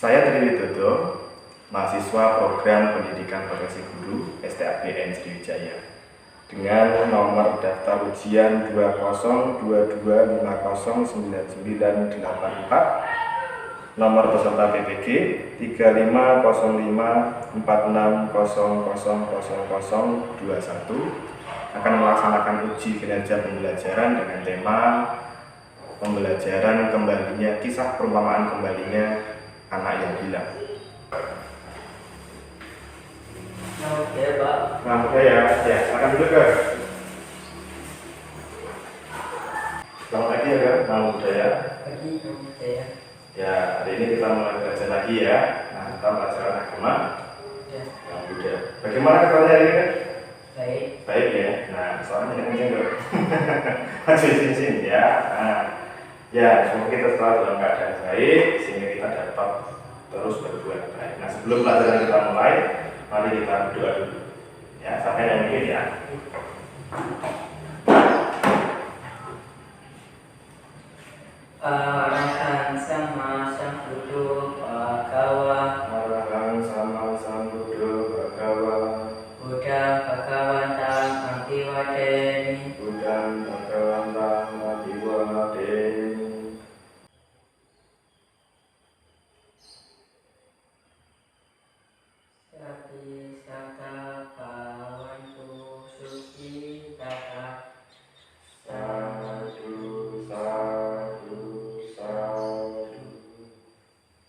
Saya Tri Widodo, mahasiswa program pendidikan profesi guru STABN Sriwijaya dengan nomor daftar ujian 200250994, nomor peserta PPG 350546000021, akan melaksanakan uji kinerja pembelajaran dengan tema pembelajaran kembalinya kisah perumpamaan kembalinya anak yang hilang. Oke, Pak. Nah, ya, silakan duduk, guys. Selamat pagi ya, guys. Salam budaya. Pagi, budaya. Ya, hari ini kita mulai belajar lagi ya. Nah, kita pelajaran agama yang budaya. Bagaimana kabarnya hari ini, guys? Baik. Baik ya. Nah, soalnya kenceng dong. Masih sini ya. Nah, ya, semoga kita selalu dalam keadaan baik sehingga kita dapat terus berbuat baik. Nah, sebelum pelajaran kita mulai, mari kita berdoa dulu. Ya, sampai yang ini ya. Arahan sama sang budu bhagawa Arahang sama sambuddho bhagawa Buddha bhagawantang abiwadeni Buddhang bhagawantang abiwadeni. Sati sata bhavantu suci tata Sadu, sadu, sadu.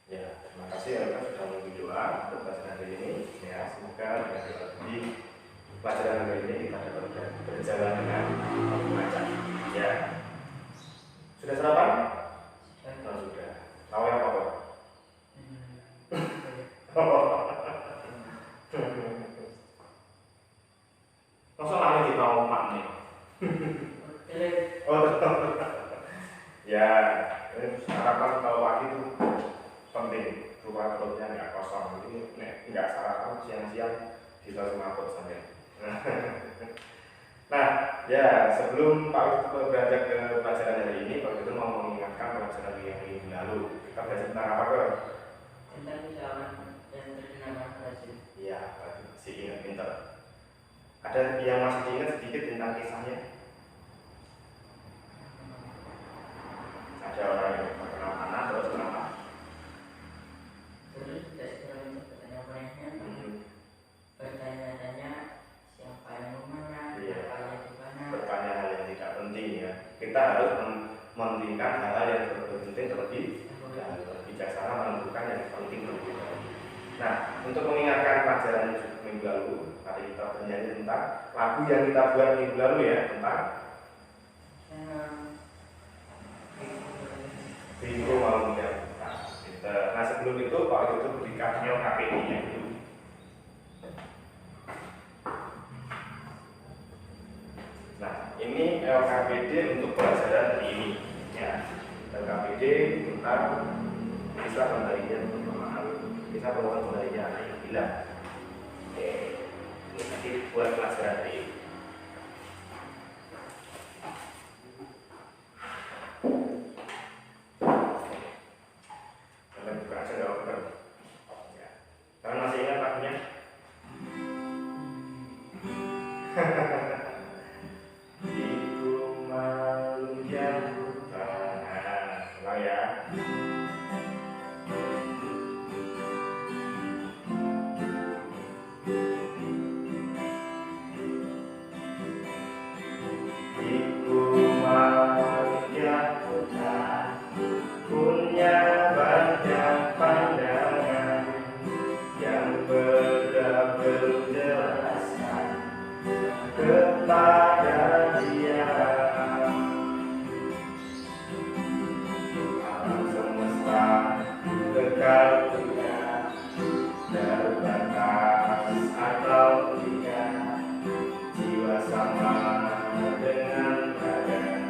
Ya, terima kasih ya sudah memberi doa untuk pelajaran hari ini. Ya, semoga dengan doa ini pelajaran hari ini kita dapat berjalan dengan lancar. Ya, sudah sarapan? Oh, sudah. Tahu yang apa? Masa lagi kita omak nih? Oh, ya, sarapan kalau pagi itu penting, supaya perutnya nggak kosong. Jadi nggak sarapan siang-siang bisa semaput sampai. Nah, ya sebelum Pak Widodo beranjak ke pelajaran hari ini, Pak Widodo mau mengingatkan pelajaran yang minggu lalu. Kita belajar tentang apa, Pak? tentang usahawan yang terkenal Brazil. Iya, si ingat pinter. Ada yang masih diingat sedikit tentang kisahnya? Ada orang yang terkenal mana, terus kenapa? Terus kita sekarang bertanya-tanya, bertanya-tanya siapa yang memenang, Iya. siapa yang di mana. Bertanya hal yang tidak penting ya. Kita harus mementingkan hal-hal yang penting terlebih dahulu. Bijaksana menentukan yang penting terlebih dahulu. Nah, untuk mengingatkan pelajaran minggu lalu, mari kita bernyanyi tentang lagu yang kita buat minggu lalu ya, tentang Bingung Malam Yang. Nah, sebelum itu Pak Widodo berikan LKPD-nya dulu. Nah, ini LKPD untuk pelajaran hari ini ya. LKPD tentang kisah kembalinya anak yang hilang. Oke, ini nanti buat pelajaran hari ini. Kalian buka aja nggak apa-apa. Ya. Kalian masih ingat lagunya? Ibu malu yang hutan. Ulang ya. Ibu malu yang hutan punya banyak pandangan yang berat menjelaskan kepada dia alam semesta kekal punya terbatas atau tidak, jiwa sama dengan badan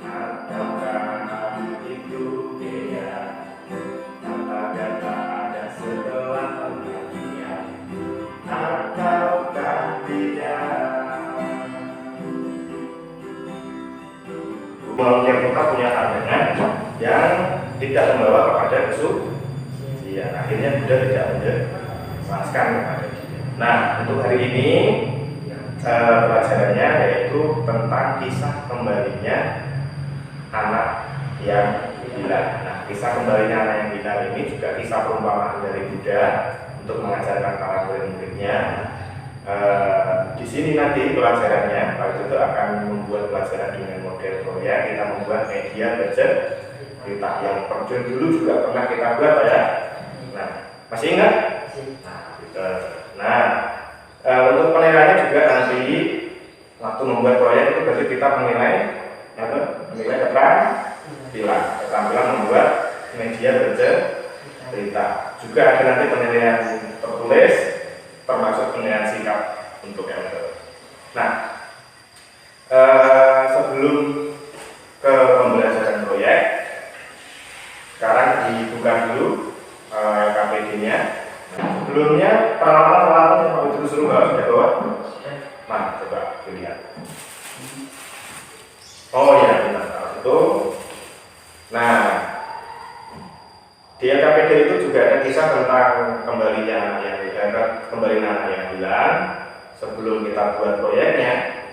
ataukah itu beda, apakah tak ada setelah kematian ataukah tidak. Manusia kita punya pandangan yang tidak membawa kepada kesucian. Iya, akhirnya Buddha tidak menjelaskan kepada dia. Nah, untuk hari ini pelajarannya yaitu tentang kisah kembalinya anak yang hilang. Nah, kisah kembalinya anak yang hilang ini juga kisah perumpamaan dari Buddha untuk mengajarkan para murid-muridnya. Di sini nanti pelajarannya, Pak itu akan membuat pelajaran dengan model proyek. Kita membuat media bercerita yang terjun dulu juga pernah kita buat ya. Nah, masih ingat? Nah, untuk penilaiannya juga nanti waktu membuat proyek itu berarti kita menilai keterampilan membuat media bercerita. Juga ada nanti penilaian tertulis termasuk penilaian sikap untuk elder. Nah, sebelum ke pembelajaran proyek, sekarang dibuka dulu KPD-nya. Sebelumnya peralatan yang itu disuruh sudah bawa. Nah, coba dilihat. Oh ya, benar itu. Nah, di KPD itu juga ada kisah tentang kembalinya anak yang hilang. Sebelum kita buat proyeknya,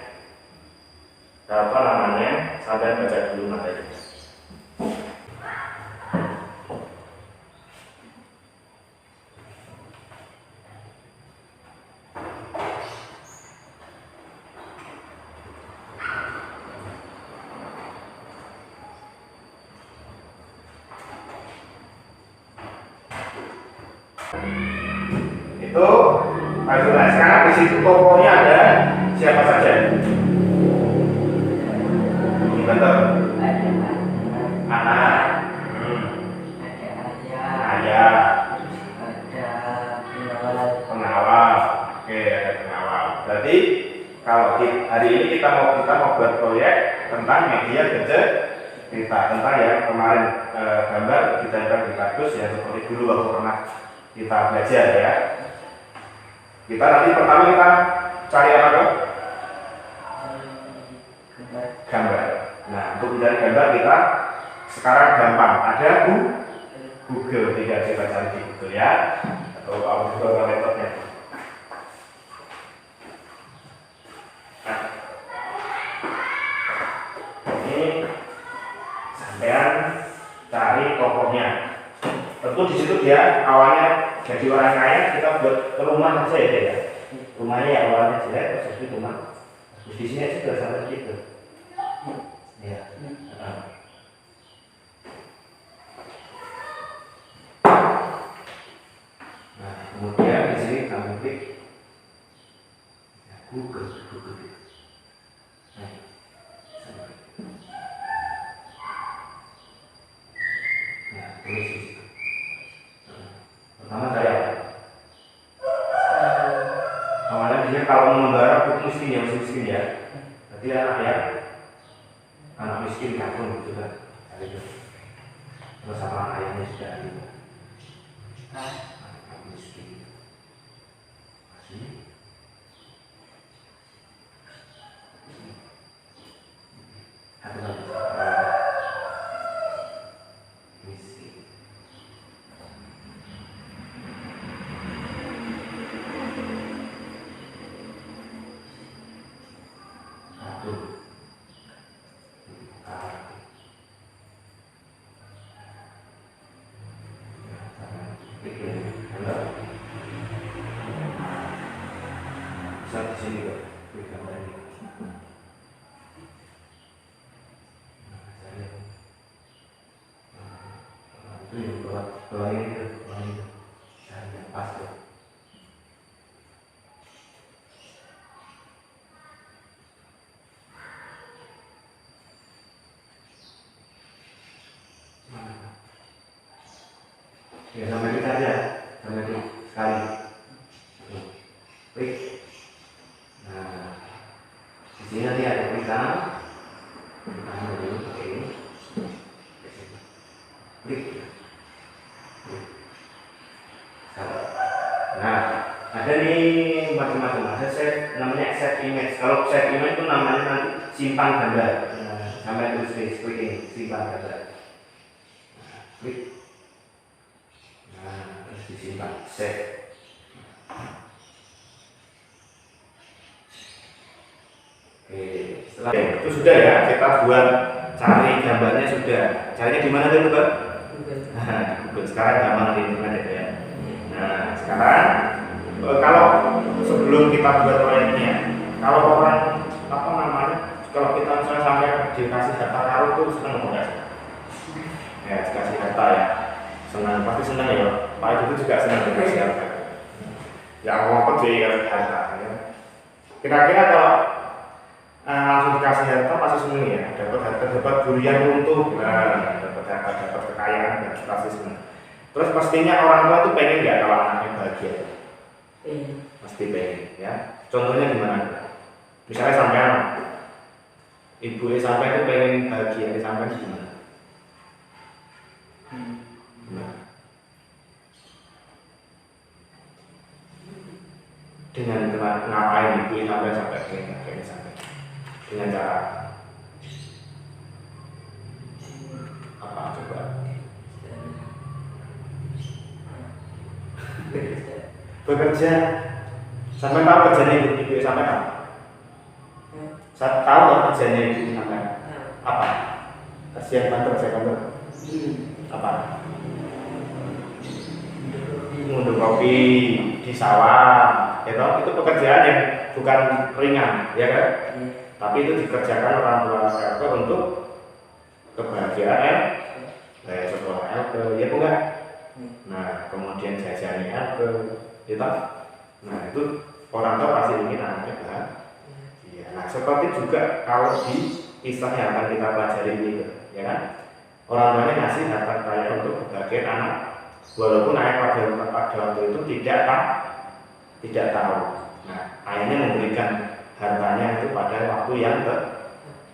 sampai baca dulu materi. Itu sekarang di situ tokohnya ada siapa saja? Betul. Anak, ayah, pengawal. Oke, ada pengawal. Berarti kalau hari ini kita mau buat proyek tentang media bercerita, tentang yang kemarin gambar kita di kampus ya, seperti dulu waktu pernah kita belajar ya. Kita nanti pertama kita cari apa dong? Gambar. Nah, untuk mencari gambar kita sekarang gampang. Ada Google, tinggal kita cari di Google ya, atau Google metodenya. Nah, ini sampean cari tokohnya. Tentu di situ dia awalnya jadi orang kaya, kita buat rumah saja ya. Rumahnya ya awalnya jelek, terus itu rumah. Terus di sini juga sampai gitu. Ya. Nah, kemudian di sini kamu klik Google. Nah, tulis di situ. Pertama saya awalnya dia kalau menggambar miskin ya, berarti anak miskin kakun gitu kan, terus sama ayahnya sudah ada anak miskin di sini juga gambar ini. Itu bawah ini pas tuh. Ya sampai kita aja, sampai itu sekali. Klik. Nah, di sini nanti ada klik kanan. Kanan dulu pakai ini. Klik. Nah, ada nih macam-macam. Ada namanya set image. Kalau set image itu namanya nanti simpan gambar. Sampai tulis klik ini, simpan gambar. Klik. Nah, disimpan. Save. Oke, setelah itu sudah ya, kita buat cari gambarnya sudah. Caranya di mana dulu, Pak? Nah, Google. Sekarang gampang di internet ya. Nah, sekarang kalau sebelum kita buat proyeknya, kalau orang apa namanya, kalau kita misalnya sampai dikasih data karut tuh senang enggak? Ya, dikasih data ya, senang, pasti senang ya. Pak itu juga senang dikasih data. Ya, apa sih kalau data? Ya. Kira-kira kalau langsung dikasih data pasti senang ya, dapat durian runtuh, nah, dapat kekayaan, dan pasti senang. Terus pastinya orang tua tuh pengen nggak kalau anaknya bahagia? Pasti pengen ya. Contohnya gimana? Misalnya sampean, ibu sampai itu pengen bahagia, sampai gimana? Dengan ngapain ibu sampai pengen sampai? Dengan cara apa coba? Bekerja. Sampai tahu kerjanya ibu sampai tahu? Saya tahu kan kerjanya ibu sampai apa? Kerja kantor, apa? Ngunduh kopi di sawah, ya toh? Itu pekerjaan yang bukan ringan, ya kan? Tapi itu dikerjakan orang tua saya untuk kebahagiaan, sekolah LP, ya enggak? Nah, kemudian jajannya LP, ya toh? Nah, itu orang tua pasti ingin anaknya bahagia. Nah, seperti juga kalau di kisah yang akan kita pelajari ini, ya kan? Orang tuanya ngasih harta kekayaan untuk kebahagiaan anak, walaupun ayah pada waktu itu tidak tahu. Nah, ayahnya memberikan hartanya itu pada waktu yang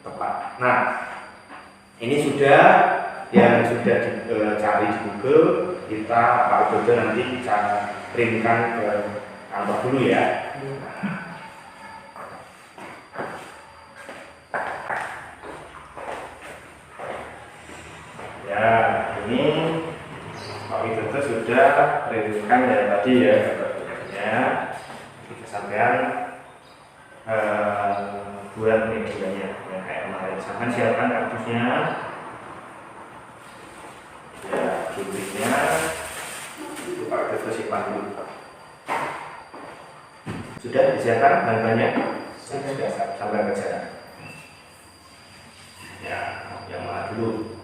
tepat. Nah, ini sudah yang sudah dicari di Google, kita Pak Dodo nanti bisa kirimkan ke kantor dulu ya. Ya, ini Pak Dodo sudah kirimkan dari tadi ya, sampean buat medianya yang kayak kemarin. Sampean siapkan kartusnya, ya jumlahnya, Pak Dodo simpan dulu. Sudah disiapkan bahan-bahannya? Sudah sampai ke sana. Ya, yang mana dulu?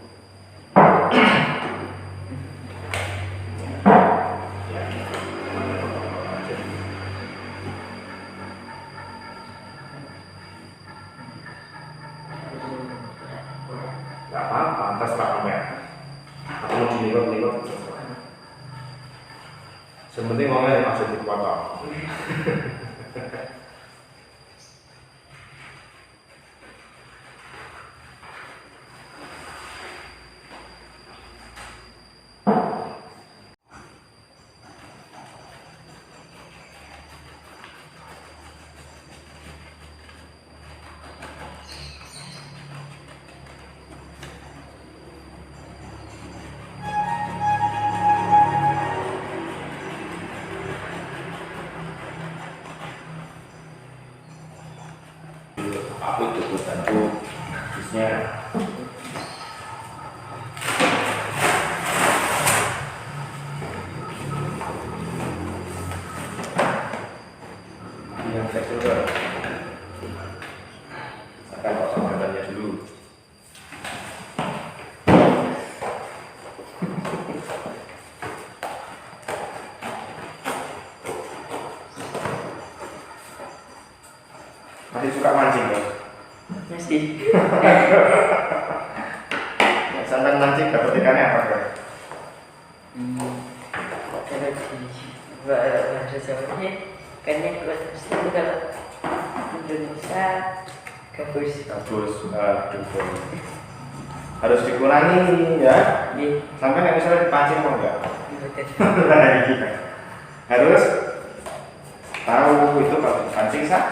Gak apa-apa, terserah kamu. Atau mau dinikot-nikot terserah. Sementing ngomongnya maksud dipotong. Aku cukup bantu bisnya. Yang kedua, akan potong badannya dulu. Masih suka mancing kan? Masih. Sampai mancing dapat ikannya apa kan? Bahasa Jawanya ikannya pasti kalau Indonesia gabus. Harus dikurangi ya. Sampai nggak misalnya dipancing mau nggak? Harus tahu itu kalau dipancing sah.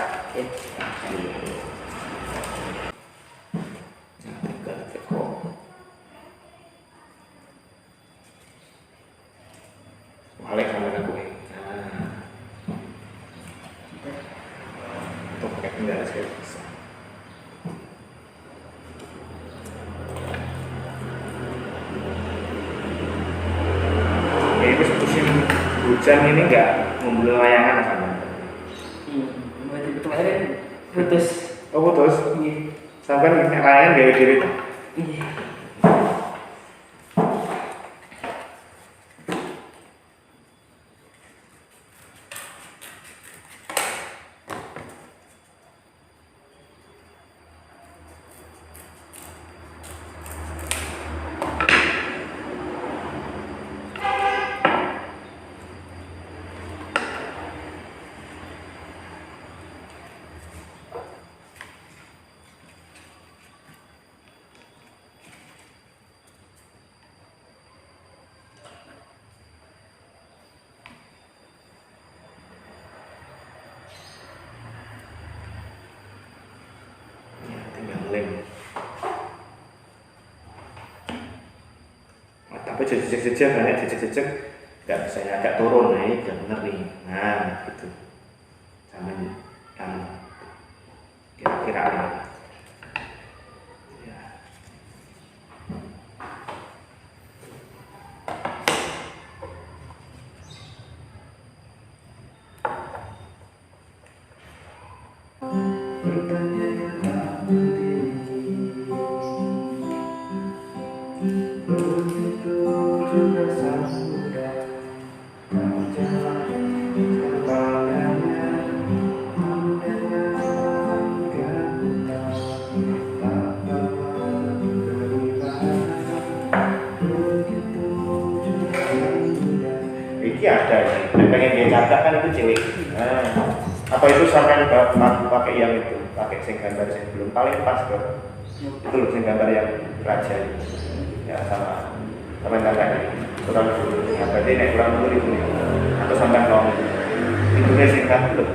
Balik sampai hujan ini nggak membeli layangan sama. Berarti kemarin putus. Oh putus? Iya. Sampai layangan gaya diri. Iya. Lem. Oh, tapi jejak-jejak banyak jejak-jejak nggak bisa agak turun nih, udah bener nih. Nah gitu. Sampai yang kira-kira ya. Iki ada ini, pengen dia cacak kan itu cewek. Nah, apa itu sampai pakai yang itu, pakai sing gambar yang belum paling pas ke itu loh, sing gambar yang raja itu. Ya sama kakak kurang dulu, ya berarti naik kurang dulu itu atau sampai long itu dia singkat belum.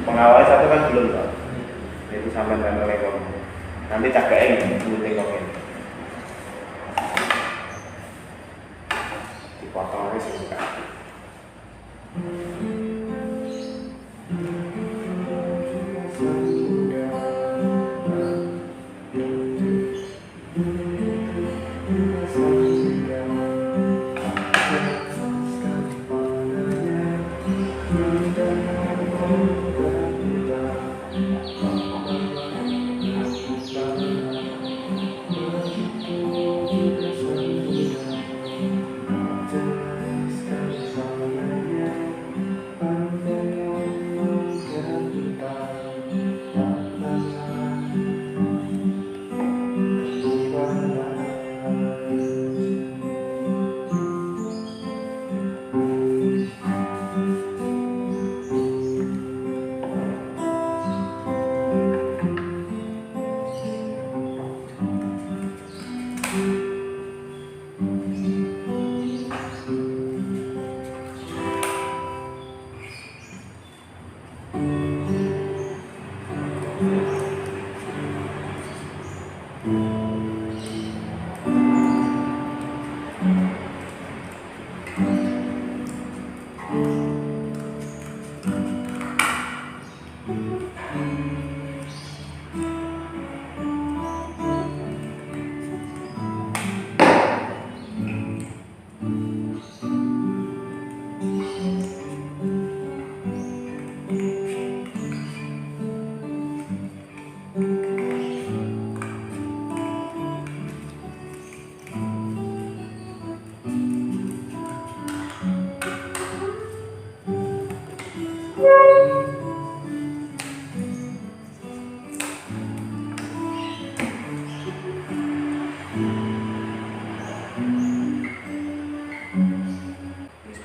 Pengawal satu kan belum toh, itu sampai gambar lekong. Nanti cakapnya ini dulu tengoknya. Dipotong aja singkat.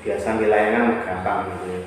Biasa ambil layangan gampang gitu ya.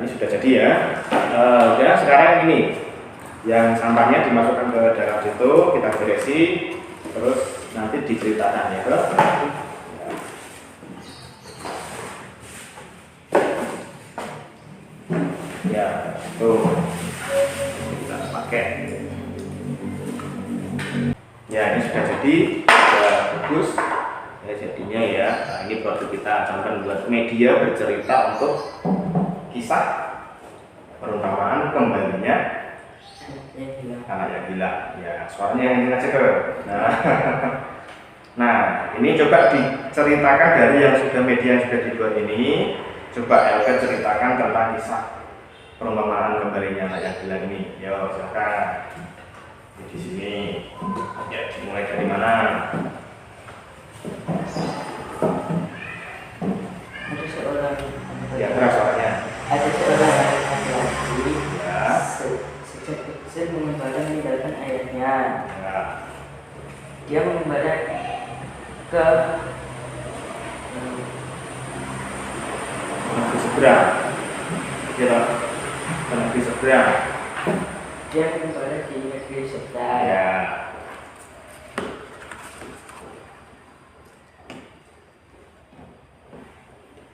ini sudah jadi ya. Udah, sekarang ini yang sampahnya dimasukkan ke dalam situ, kita beresi, terus nanti diceritakan ya. Ya, tuh kita pakai. Ya, ini sudah jadi, sudah bagus ya jadinya ya. Nah, ini produk kita akan buat media bercerita untuk kisah perumpamaan kembalinya anak yang gila. Ya, suaranya yang ini aja ke. Nah, ini coba diceritakan dari yang sudah media yang sudah dibuat ini. Coba Elke ceritakan tentang kisah perumpamaan kembalinya anak yang gila ini. Yo, silakan. Di sini. Ya, dimulai dari mana? Ada seorang Ya, keras suaranya. ada seorang laki-laki Ya. sejak kecil mengembara meninggalkan ayahnya. Ya. Dia mengembara ke Negeri seberang. Kira negeri seberang. dia mengembara di negeri seberang. Ya.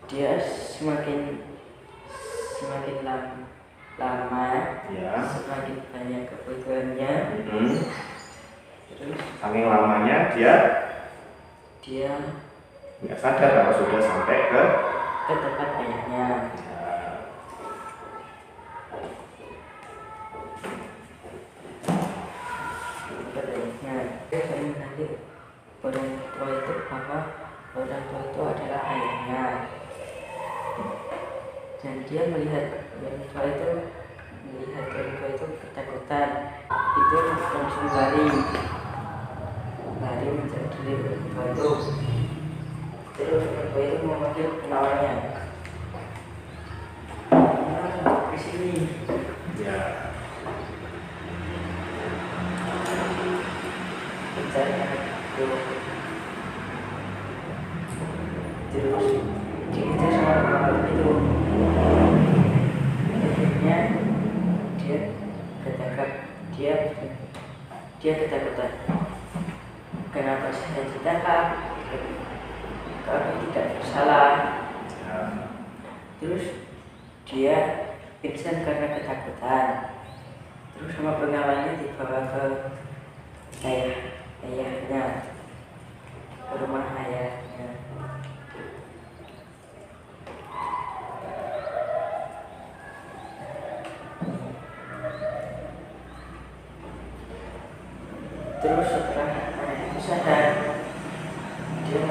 Dia semakin lama Ya. semakin banyak kebutuhannya. Terus Saking lamanya dia nggak sadar kalau sudah sampai ke tempat ayahnya. ya. Dia sering menanti orang tua itu bahwa orang tua itu adalah ayahnya, dan dia melihat orang tua itu ketakutan. Itu langsung lari menjauhi orang tua itu. Terus orang tua itu memanggil penawarnya, ke sini. Ya. Mencari anak itu. Terus dikejar sama orang itu. Akhirnya dia ketakutan. Kenapa saya ditangkap? Kami tidak bersalah. Ya. Terus dia pingsan karena ketakutan. Terus sama pengawalnya dibawa ke ayahnya, ke rumah ayahnya. Terus setelah anak itu sadar, dia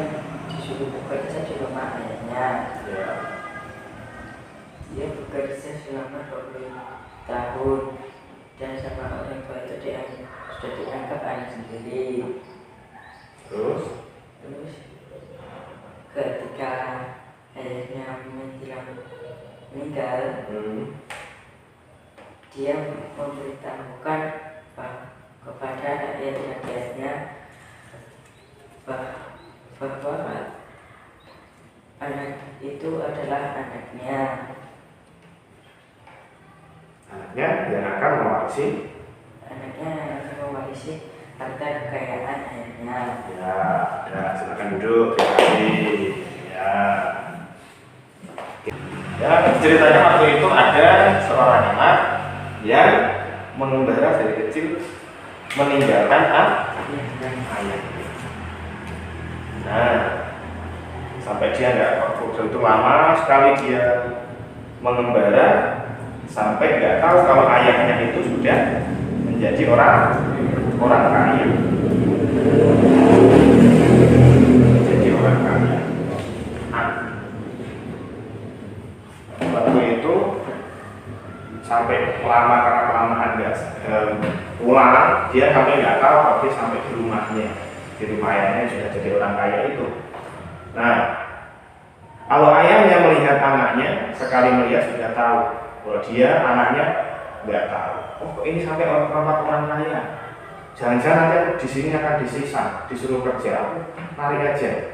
disuruh bekerja di rumah ayahnya. Ya. Dia bekerja selama 20 tahun, dan sama orang tua itu sudah dianggap anak sendiri. Terus Ketika ayahnya meninggal, dia memberitahukan kepada rakyat-rakyatnya bahwa anak itu adalah anaknya. Anaknya yang akan mewarisi. Anaknya yang akan mewarisi harta kekayaan ayahnya. Ya, udah silakan duduk. Terima kasih. Ya. Ya, ceritanya waktu itu ada seorang anak yang mengembara dari kecil meninggalkan ayah. Nah, sampai dia nggak waktu itu lama sekali dia mengembara sampai nggak tahu kalau ayahnya itu sudah menjadi orang kaya. Jadi orang kaya. Waktu itu sampai lama karena kelamaan nggak pulang, dia sampai nggak tahu kalau dia sampai di rumahnya, di rumah ayahnya sudah jadi orang kaya itu. Nah, kalau ayahnya melihat anaknya, sekali melihat sudah tahu kalau dia anaknya nggak tahu. Oh, kok ini sampai orang kaya? Jangan-jangan nanti di sini akan disisa, disuruh kerja, lari aja.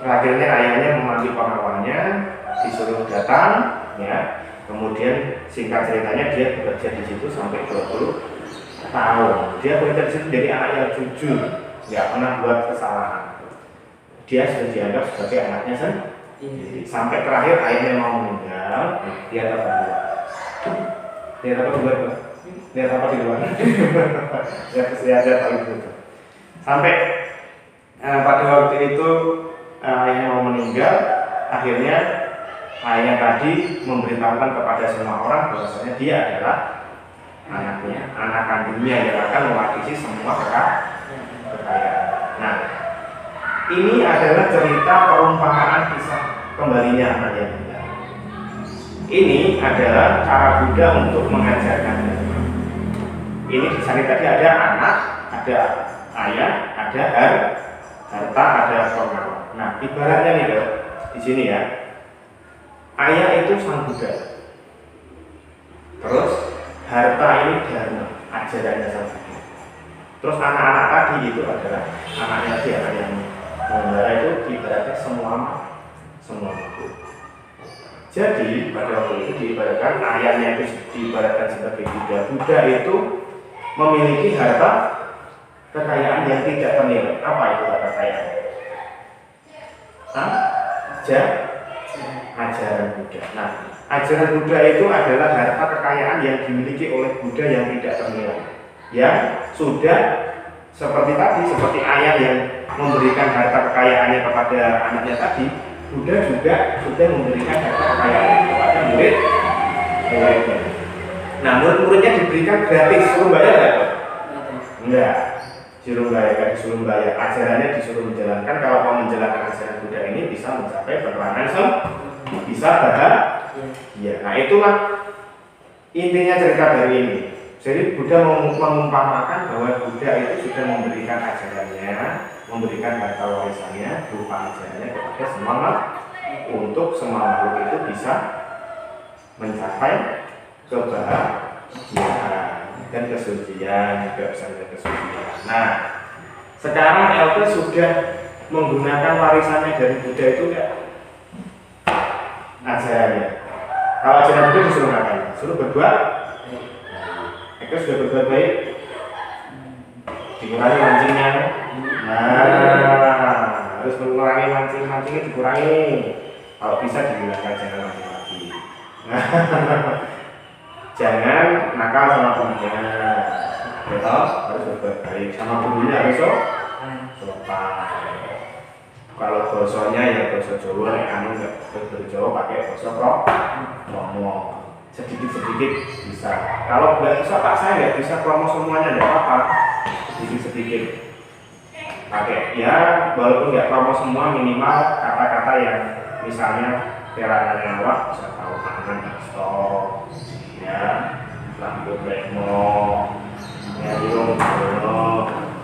Akhirnya ayahnya memanggil pengawalnya, disuruh datang, ya, Kemudian singkat ceritanya dia bekerja di situ sampai 20 tahun. Dia bekerja di situ jadi anak yang jujur, nggak pernah buat kesalahan. Dia sudah dianggap sebagai anaknya sendiri. Sampai terakhir ayahnya mau meninggal, dia tetap berdua. Dia tetap berdua. Dia tetap di luar. Dia paling begitu. Sampai pada waktu itu ayahnya mau meninggal, akhirnya ayahnya tadi memberitahukan kepada semua orang bahwasanya dia adalah anaknya, anak kandungnya yang akan mewarisi semua kekayaan. Nah, ini adalah cerita perumpamaan kisah kembalinya anak yang meninggal. Ini adalah cara Buddha untuk mengajarkan. Ini di sana tadi ada anak, ada ayah, ada harta, ada pengawal. Nah, ibaratnya nih loh, di sini ya, ayah itu sang Buddha. Terus harta ini dharma, ajarannya sang Buddha. Terus anak-anak tadi itu adalah anaknya siapa yang memelihara itu ibaratnya semua makhluk. Jadi pada waktu itu diibaratkan ayahnya itu diibaratkan sebagai Buddha. Buddha itu memiliki harta kekayaan yang tidak ternilai. Apa itu harta kekayaan? Ajaran Buddha. Nah, ajaran Buddha itu adalah harta kekayaan yang dimiliki oleh Buddha yang tidak ternilai. Yang sudah seperti tadi, seperti ayah yang memberikan harta kekayaannya kepada anaknya tadi, Buddha juga sudah memberikan harta kekayaannya kepada murid-muridnya. Nah, murid-muridnya diberikan gratis, suruh bayar nggak? Enggak, disuruh bayar, disuruh bayar. Ajarannya disuruh menjalankan. Kalau mau menjalankan ajaran Buddha ini bisa mencapai penerangan bisa bahagia. Nah, itulah intinya cerita dari ini. Jadi Buddha mengumpamakan bahwa Buddha itu sudah memberikan ajarannya, memberikan harta warisannya berupa ajarannya kepada semua makhluk, untuk semua makhluk itu bisa mencapai kebahagiaan dan kesucian, juga bisa kesucian. Nah, sekarang LP sudah menggunakan warisannya dari Buddha itu enggak? Ajarannya. Kalau ajaran Buddha disuruh ngapain? Suruh berbuat. Eka sudah berbuat baik, dikurangi mancingnya. Nah, harus mengurangi mancingnya dikurangi. Kalau bisa digunakan, jangan mancing lagi. Jangan nakal sama temannya. Betul, harus berbuat baik sama gurunya, harus sopan. Kalau bosonya ya boso Jawa, kamu nggak boso Jawa pakai boso ngomong. Sedikit-sedikit bisa. Kalau nggak bisa Pak, saya nggak bisa promo semuanya, nggak apa-apa. Sedikit-sedikit pakai ya, walaupun nggak promo semua, minimal kata-kata yang misalnya perangan awak bisa tahu tangan stop ya, lampu bremo ya, hidung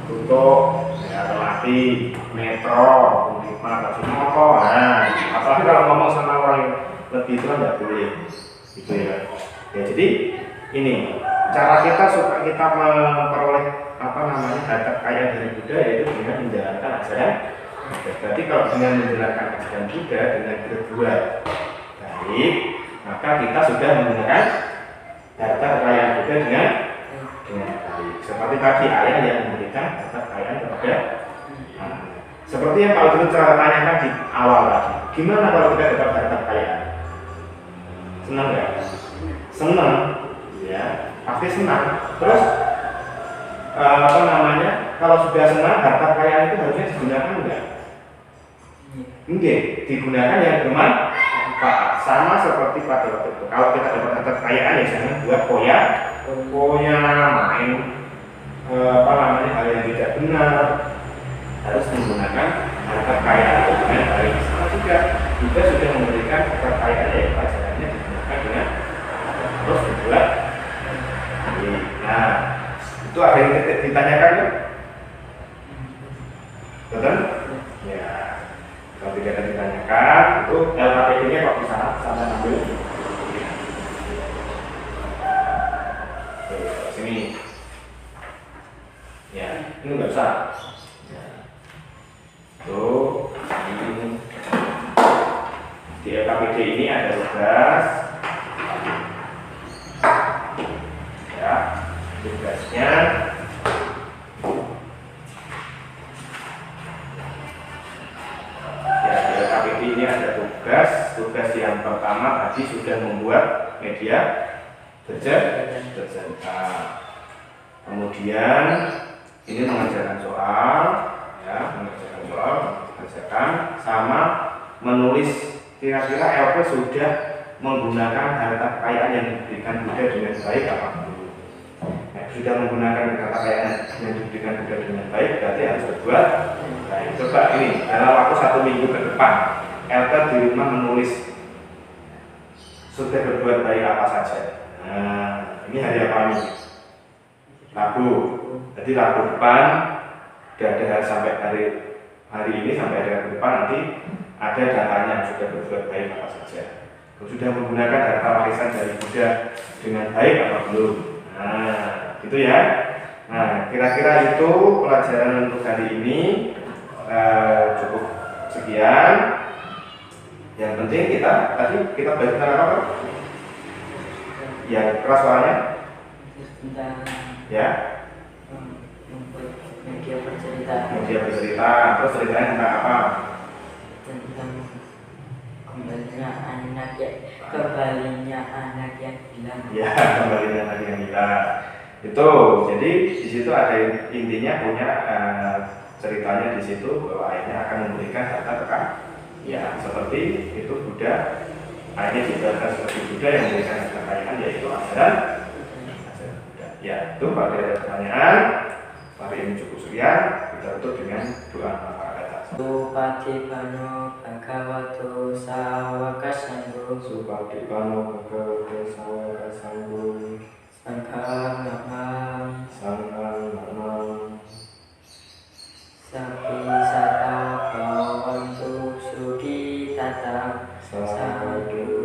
tutup ya, telati metro lima kasih motor. Nah, apalagi kalau ngomong sama orang yang lebih tua nggak boleh gitu ya. Ya, jadi ini cara kita supaya kita memperoleh harta kekayaan dari Buddha, yaitu dengan menjalankan ajaran. Berarti kalau dengan menjalankan ajaran Buddha dengan berbuat baik, maka kita sudah menggunakan harta kekayaan Buddha dengan baik. Seperti tadi ayah yang memberikan harta kekayaan kepada anak. Seperti yang kalau dulu saya tanyakan di awal tadi, gimana kalau kita dapat harta kekayaan? Senang nggak? Senang, ya, pasti senang. Terus kalau sudah senang, harta kekayaan itu harusnya digunakan enggak? Enggak, digunakan yang bermanfaat. Sama seperti pada waktu itu. Kalau kita dapat harta kekayaan ya jangan buat koya, main hal yang tidak benar. Harus menggunakan harta kekayaan itu dengan baik. Sama juga sudah memberikan harta kekayaan yaitu ajarannya digunakan dengan terus berbuat. Nah, itu ada yang ditanyakan kan? Betul? Ya, kalau tidak ada ditanyakan, itu LKPD-nya kok bisa sampai ambil. Oke, sini. Ya, ini nggak usah. Tuh, di LKPD ini ada tugas Ya, tugasnya ya di LKPD ini ada tugas yang pertama tadi sudah membuat media bercerita. Kemudian ini mengerjakan soal, ya, mengerjakan sama menulis kira-kira LP sudah menggunakan harta kekayaan yang diberikan Buddha dengan baik apa belum. Nah, sudah menggunakan harta kekayaan yang diberikan Buddha dengan baik berarti harus berbuat baik. Coba ini dalam waktu 1 minggu ke depan LP di rumah menulis sudah berbuat baik apa saja. Nah, ini hari apa nih? Rabu. Jadi Rabu depan ada sampai hari ini sampai hari depan nanti ada datanya sudah berbuat baik apa saja. Sudah menggunakan harta warisan dari Buddha dengan baik apa belum. Nah, gitu ya. Nah, kira-kira itu pelajaran untuk hari ini. Cukup sekian. Yang penting kita belajar apa? Yang keras suaranya? Ya. Media bercerita. Terus ceritanya tentang apa? Tentang kembalinya anak yang hilang. Ya, kembalinya anak yang hilang. Itu jadi di situ ada intinya punya ceritanya di situ bahwa ayahnya akan memberikan harta kekayaan. Ya, seperti itu Buddha. Ayahnya juga seperti Buddha yang memberikan harta kekayaan yaitu ajaran Buddha. Ya, itu kalau ada pertanyaan hari ini cukup sekian. Kita tutup dengan doa Mahabharata. Supatipano bhagavato sawaka sanggo Supatipano bhagavato sawaka sanggo sanggham namami sapi sata bhavantu sukhi tata sadhu